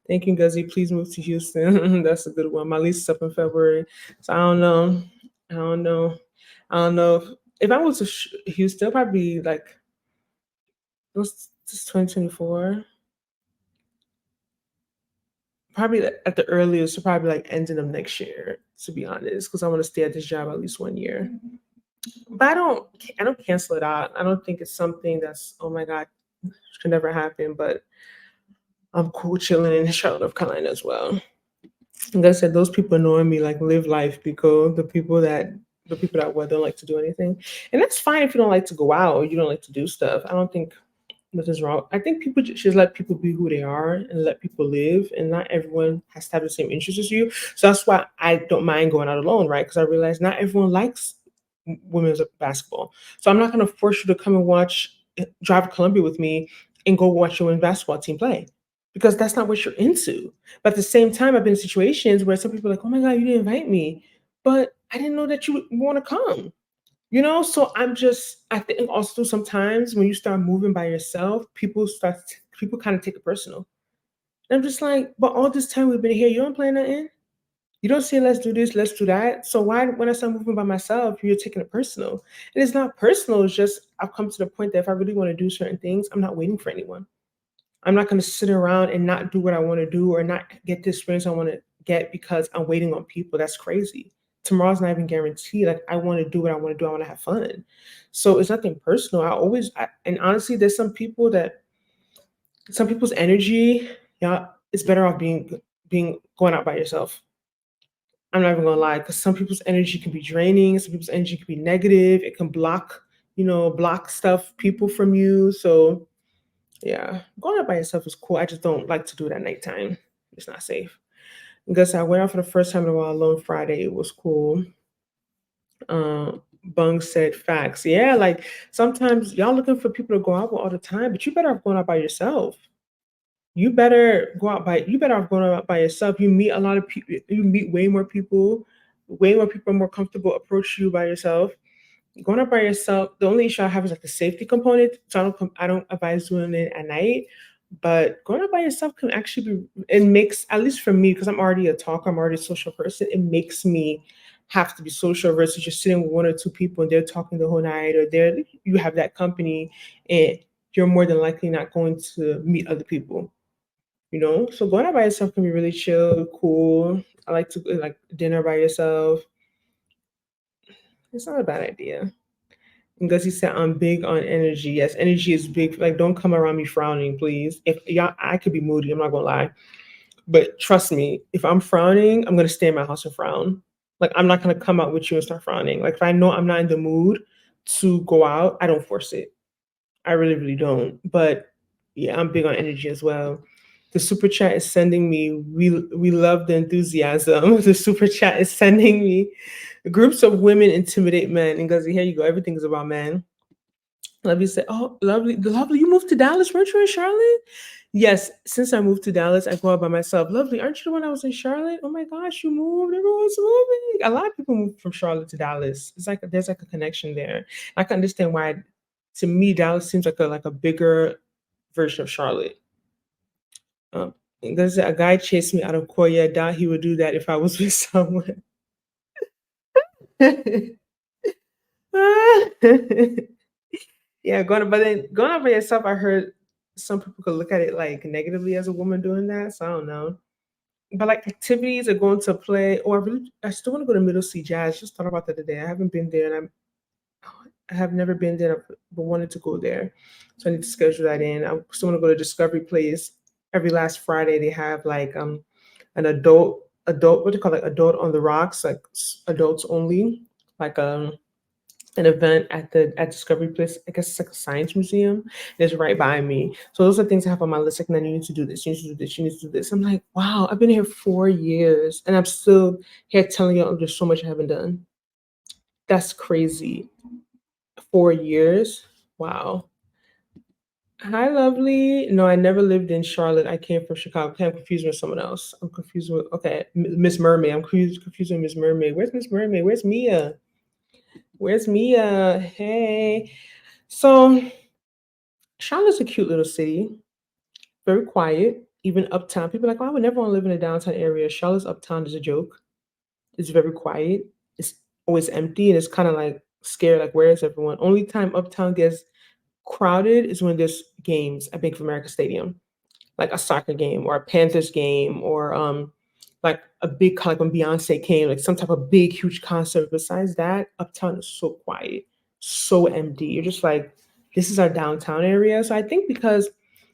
Thank you, Guzzy. Please move to Houston. That's a good one. My lease is up in February, so I don't know. I don't know. I don't know if I was to Houston, it'll probably be like what's this 2024? Probably at the earliest, probably like ending of next year. To be honest, because I want to stay at this job at least 1 year. But I don't cancel it out. I don't think it's something that's oh my god could never happen. But I'm cool chilling in Charlotte, North Carolina as well. Like I said, those people knowing me like live life because the people that well, don't like to do anything, and that's fine if you don't like to go out or you don't like to do stuff. I don't think nothing's wrong. I think people should let people be who they are and let people live, and not everyone has to have the same interests as you. So that's why I don't mind going out alone, right? Because I realize not everyone likes women's basketball, so I'm not going to force you to come and drive to Columbia with me and go watch your women's basketball team play because that's not what you're into. But at the same time, I've been in situations where some people are like, "Oh my god, you didn't invite me," but I didn't know that you would want to come. So I think also sometimes when you start moving by yourself, people kind of take it personal. And I'm just like, but all this time we've been here, you don't plan nothing. You don't say let's do this, let's do that. So why when I start moving by myself, you're taking it personal? And it's not personal, it's just I've come to the point that if I really want to do certain things, I'm not waiting for anyone. I'm not going to sit around and not do what I want to do or not get the experience I want to get because I'm waiting on people. That's crazy. Tomorrow's not even guaranteed. Like I want to do what I want to do. I want to have fun. So it's nothing personal. And honestly, there's some people's energy. Yeah, it's better off being going out by yourself. I'm not even gonna lie, because some people's energy can be draining. Some people's energy can be negative. It can block stuff, people from you. So yeah, going out by yourself is cool. I just don't like to do it at nighttime. It's not safe. Because I went out for the first time in a while alone Friday. It was cool. Bung said facts. Yeah, like sometimes y'all looking for people to go out with all the time, but you better off going out by yourself. You better off going out by yourself. You meet a lot of people. You meet way more people. Way more people are more comfortable approach you by yourself. Going out by yourself, the only issue I have is like the safety component. So I don't advise doing it at night. But going out by yourself can actually be it makes at least for me, because I'm already a talker, I'm already a social person, it makes me have to be social versus just sitting with one or two people and they're talking the whole night or you have that company and you're more than likely not going to meet other people. So going out by yourself can be really chill, cool. I like to like dinner by yourself. It's not a bad idea. Because he said I'm big on energy. Yes, energy is big. Like, don't come around me frowning, please. If y'all, I could be moody. I'm not gonna lie, but trust me, if I'm frowning, I'm gonna stay in my house and frown. Like, I'm not gonna come out with you and start frowning. Like, if I know I'm not in the mood to go out, I don't force it. I really, really don't. But yeah, I'm big on energy as well. The super chat is sending me. We love the enthusiasm. The super chat is sending me. Groups of women intimidate men. And goes, here you go. Everything is about men. Lovely said, "Oh, lovely, you moved to Dallas, weren't you in Charlotte?" Yes, since I moved to Dallas, I go out by myself. Lovely, aren't you the one that was in Charlotte? Oh my gosh, you moved. Everyone's moving. A lot of people move from Charlotte to Dallas. It's like there's like a connection there. I can understand why. To me, Dallas seems like a bigger version of Charlotte. Um, there's a guy chased me out of Korea. Doubt he would do that if I was with someone. Yeah, going out by yourself, I heard some people could look at it like negatively as a woman doing that. So I don't know. But like activities are going to play, or I still want to go to Middle Sea Jazz. Just thought about that today. I haven't been there, and I have never been there, but wanted to go there. So I need to schedule that in. I still want to go to Discovery Place. Every last Friday they have like an adult what do you call it, adult on the rocks, like adults only, like an event at Discovery Place. I guess it's like a science museum. It's right by me. So those are things I have on my list. Like, then you need to do this, you need to do this, you need to do this. I'm like, wow, I've been here 4 years and I'm still here telling you there's so much I haven't done. That's crazy. 4 years. Wow. Hi, lovely. No, I never lived in Charlotte. I came from Chicago. Okay, I'm confused with someone else. I'm confused with Miss Mermaid. I'm confused with Miss Mermaid. Where's Miss Mermaid? Where's Mia? Where's Mia? Hey. So Charlotte's a cute little city, very quiet. even uptown. People are like, oh, I would never want to live in a downtown area. Charlotte's uptown is a joke. It's very quiet. It's always empty, and it's kind of like scared. Like, where is everyone? Only time uptown gets crowded is when there's games at Bank of America Stadium, like a soccer game or a Panthers game or like a big like when Beyonce came, like some type of big huge concert. Besides that, uptown is so quiet, so empty. You're just like, this is our downtown area. So I think because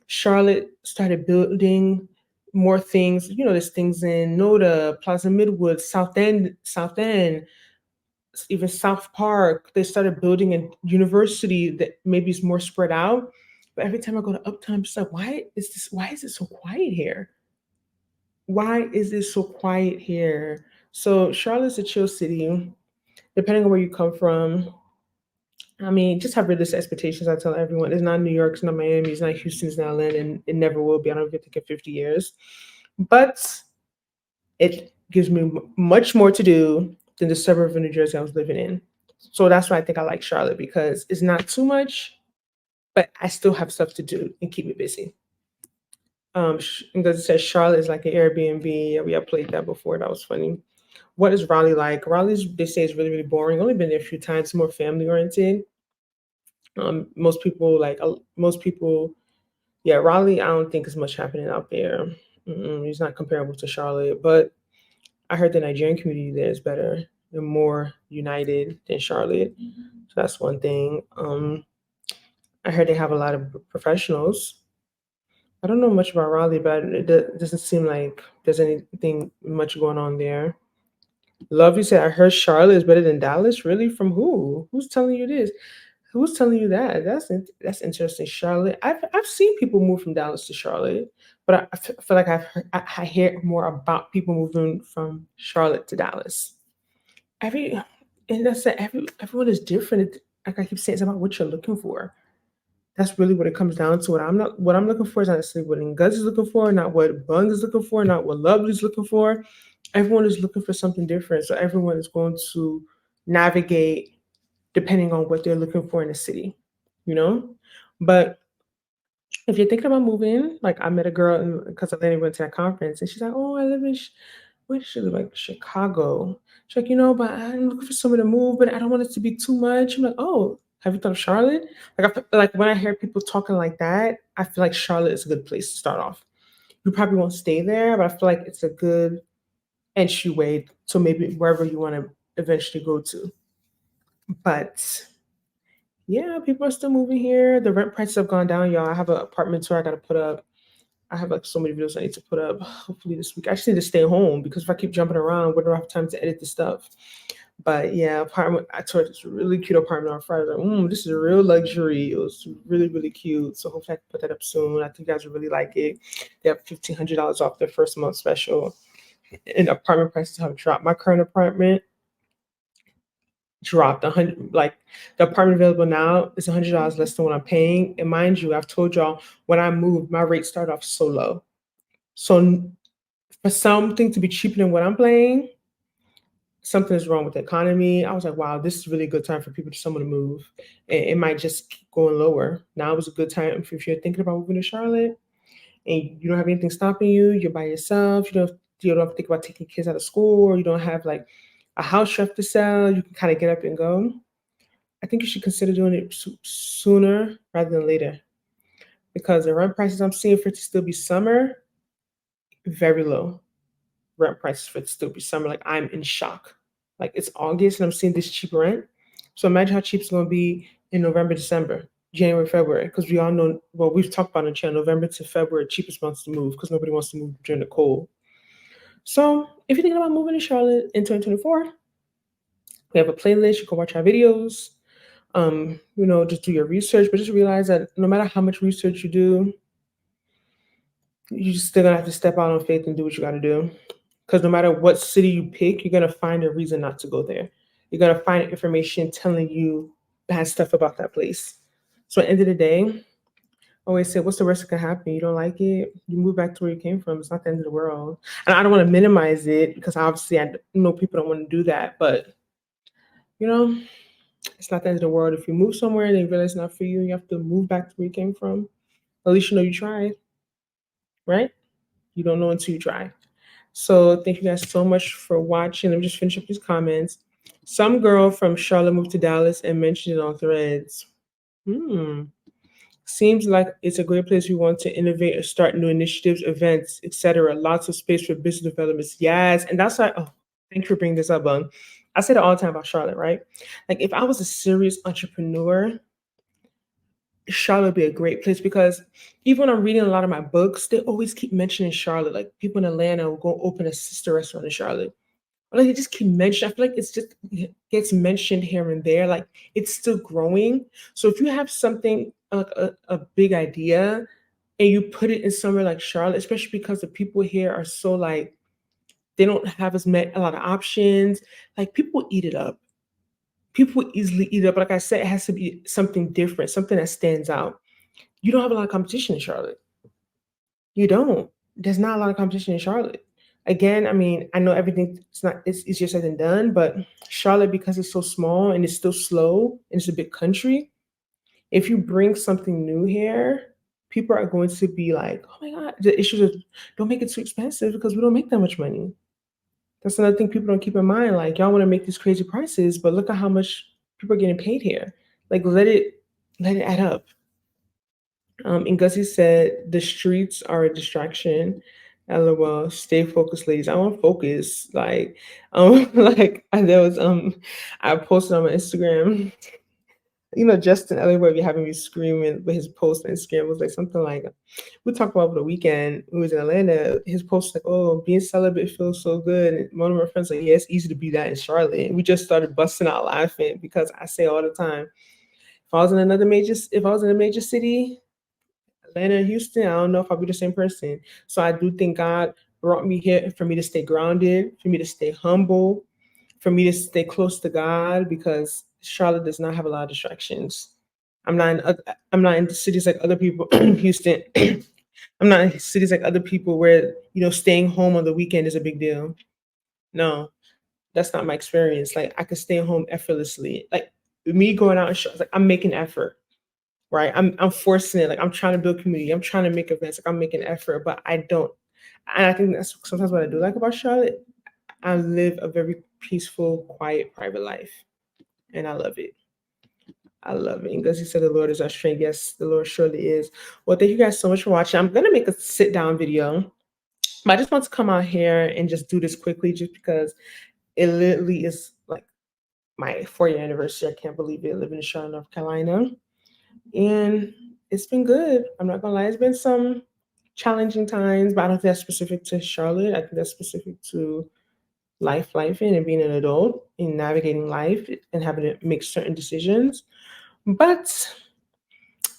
Charlotte started building more things, there's things in Noda, Plaza Midwood, South End, even South Park. They started building a university that maybe is more spread out. But every time I go to Uptown, I'm just like, why is it so quiet here? Why is it so quiet here? So Charlotte's a chill city, depending on where you come from. I mean, just have realistic expectations. I tell everyone, it's not New York, it's not Miami, it's not Houston, it's not Atlanta, and it never will be. I don't even think in 50 years. But it gives me much more to do than the suburb of New Jersey I was living in. So that's why I think I like Charlotte, because it's not too much, but I still have stuff to do and keep me busy. Because it says Charlotte is like an Airbnb. Yeah, we have played that before. That was funny. What is Raleigh like? Raleigh's, they say, is really, really boring. Only been there a few times. More family oriented. Most people, yeah, Raleigh. I don't think is much happening out there. It's not comparable to Charlotte, but I heard the Nigerian community there is better and more united than Charlotte. So that's one thing. I heard they have a lot of professionals. I don't know much about Raleigh, but doesn't seem like there's anything much going on there. Love, you said, I heard Charlotte is better than Dallas. Really? From who? Who's telling you this? Who's telling you that? That's interesting. Charlotte. I've seen people move from Dallas to Charlotte, but feel like I hear more about people moving from Charlotte to Dallas. Every and that's it. Everyone is different. Like I keep saying, it's about what you're looking for. That's really what it comes down to. What I'm looking for is not necessarily what Nguz is looking for, not what Bung is looking for, not what Lovely's looking for. Everyone is looking for something different. So everyone is going to navigate depending on what they're looking for in the city, you know? But if you're thinking about moving, like I met a girl because Atlanta went to that conference and she's like, oh, I live in, where does she live? Like Chicago. She's like, but I'm looking for somewhere to move, but I don't want it to be too much. I'm like, oh, have you thought of Charlotte? Like when I hear people talking like that, I feel like Charlotte is a good place to start off. You probably won't stay there, but I feel like it's a good entryway to maybe wherever you want to eventually go to. But yeah, people are still moving here. The rent prices have gone down, y'all. I have an apartment tour I gotta put up. I have like so many videos I need to put up hopefully this week. I just need to stay home because if I keep jumping around, we don't have time to edit the stuff. But yeah, apartment. I toured this really cute apartment on Friday. Like, this is a real luxury. It was really, really cute. So hopefully I can put that up soon. I think you guys will really like it. They have $1,500 off their first month special, and apartment prices have dropped. My current apartment dropped 100. Like the apartment available now is $100 less than what I'm paying. And mind you, I've told y'all when I moved, my rate started off so low. So for something to be cheaper than what I'm paying, something is wrong with the economy. I was like, wow, this is really a good time for someone to move. It might just keep going lower. Now is a good time if you're thinking about moving to Charlotte and you don't have anything stopping you. You're by yourself. You don't have to think about taking kids out of school, or you don't have like a house you have to sell. You can kind of get up and go. I think you should consider doing it sooner rather than later, because the rent prices I'm seeing for it to still be summer, very low. Rent prices for it to still be summer. Like I'm in shock. Like it's August and I'm seeing this cheap rent. So imagine how cheap it's going to be in November, December, January, February. Because we all know, well, we've talked about in the channel, November to February, cheapest months to move because nobody wants to move during the cold. So if you're thinking about moving to Charlotte in 2024, we have a playlist. You can watch our videos. Just do your research, but just realize that no matter how much research you do, you're still gonna have to step out on faith and do what you gotta do. Because no matter what city you pick, you're gonna find a reason not to go there. You're gonna find information telling you bad stuff about that place. So at the end of the day, I always say, what's the worst that can happen? You don't like it, you move back to where you came from. It's not the end of the world. And I don't want to minimize it because obviously I know people don't want to do that, but you know, it's not the end of the world. If you move somewhere and you realize it's not for you, you have to move back to where you came from. At least you know you tried, right? You don't know until you try. So thank you guys so much for watching. Let me just finish up these comments. Some girl from Charlotte moved to Dallas and mentioned it on Threads. Hmm. Seems like it's a great place we want to innovate or start new initiatives, events, etc. Lots of space for business developments. Yes, and that's why. Oh, thank you for bringing this up, I say that all the time about Charlotte, right? Like, if I was a serious entrepreneur, Charlotte would be a great place because even when I'm reading a lot of my books, they always keep mentioning Charlotte. Like, people in Atlanta will go open a sister restaurant in Charlotte. Like, they just keep mentioning. I feel like it's just it gets mentioned here and there. Like, it's still growing. So if you have something like a big idea and you put it in somewhere like Charlotte, especially because the people here are so like they don't have a lot of options. Like, people eat it up. People easily eat it up. Like I said, it has to be something different, something that stands out. You don't have a lot of competition in Charlotte. You don't. There's not a lot of competition in Charlotte. Again, I mean, I know it's easier said than done, but Charlotte, because it's so small and it's still slow and it's a big country, if you bring something new here, people are going to be like, oh my God, the issue is don't make it too expensive because we don't make that much money. That's another thing people don't keep in mind. Like, y'all want to make these crazy prices, but look at how much people are getting paid here. Like, let it add up. And Gussie said, the streets are a distraction. LOL. Stay focused, ladies. I want focus. Like, like there was I posted on my Instagram. Justin Elliott be having me screaming, but his post on Instagram was like something like, we talked about over the weekend. We was in Atlanta. His post like, "Oh, being celibate feels so good." And one of my friends like, "Yeah, it's easy to be that in Charlotte." And we just started busting out laughing because I say all the time, if I was in a major city, Atlanta and Houston, I don't know if I'll be the same person. So I do think God brought me here for me to stay grounded, for me to stay humble, for me to stay close to God because Charlotte does not have a lot of distractions. I'm not in cities like other people, Houston. I'm not in cities like other people where staying home on the weekend is a big deal. No, that's not my experience. Like, I could stay home effortlessly. Like, me going out and like, I'm making effort, right? I'm forcing it. Like, I'm trying to build community. I'm trying to make events. Like, I'm making effort, but I don't. And I think that's sometimes what I do like about Charlotte. I live a very peaceful, quiet, private life, and I love it. I love it. And because he said the Lord is our strength, yes, the Lord surely is. Well, thank you guys so much for watching. I'm gonna make a sit down video, but I just want to come out here and just do this quickly, just because it literally is like my 4-year anniversary. I can't believe it. Living in Charlotte, North Carolina, and it's been good. I'm not gonna lie. It's been some challenging times, but I don't think that's specific to Charlotte. I think that's specific to life and being an adult and navigating life and having to make certain decisions. But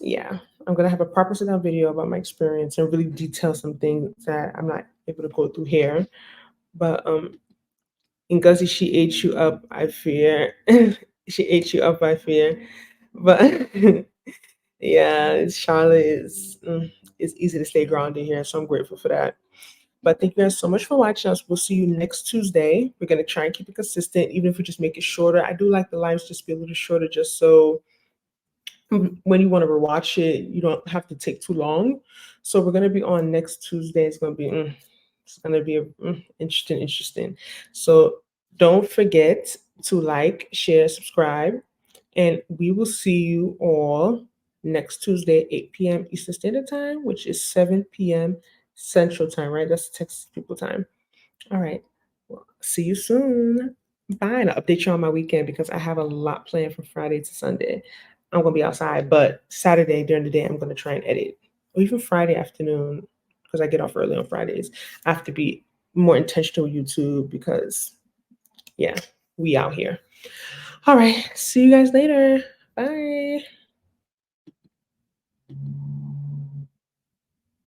yeah, I'm gonna have a proper sit down video about my experience and really detail some things that I'm not able to go through here. But Ngozi, she ate you up, I fear. She ate you up, I fear. But yeah, Charlotte is it's easy to stay grounded here, so I'm grateful for that. But thank you guys so much for watching us. We'll see you next Tuesday. We're gonna try and keep it consistent, even if we just make it shorter. I do like the lives just be a little shorter, just so when you want to rewatch it, you don't have to take too long. So we're gonna be on next Tuesday. It's gonna be interesting. So don't forget to like, share, subscribe, and we will see you all next Tuesday, 8 p.m. Eastern Standard Time, which is 7 p.m. Central Time, right? That's Texas people time. All right. Well, see you soon. Bye. And I'll update you on my weekend because I have a lot planned from Friday to Sunday. I'm going to be outside, but Saturday during the day, I'm going to try and edit. Or even Friday afternoon, because I get off early on Fridays. I have to be more intentional with YouTube because, yeah, we out here. All right. See you guys later. Bye.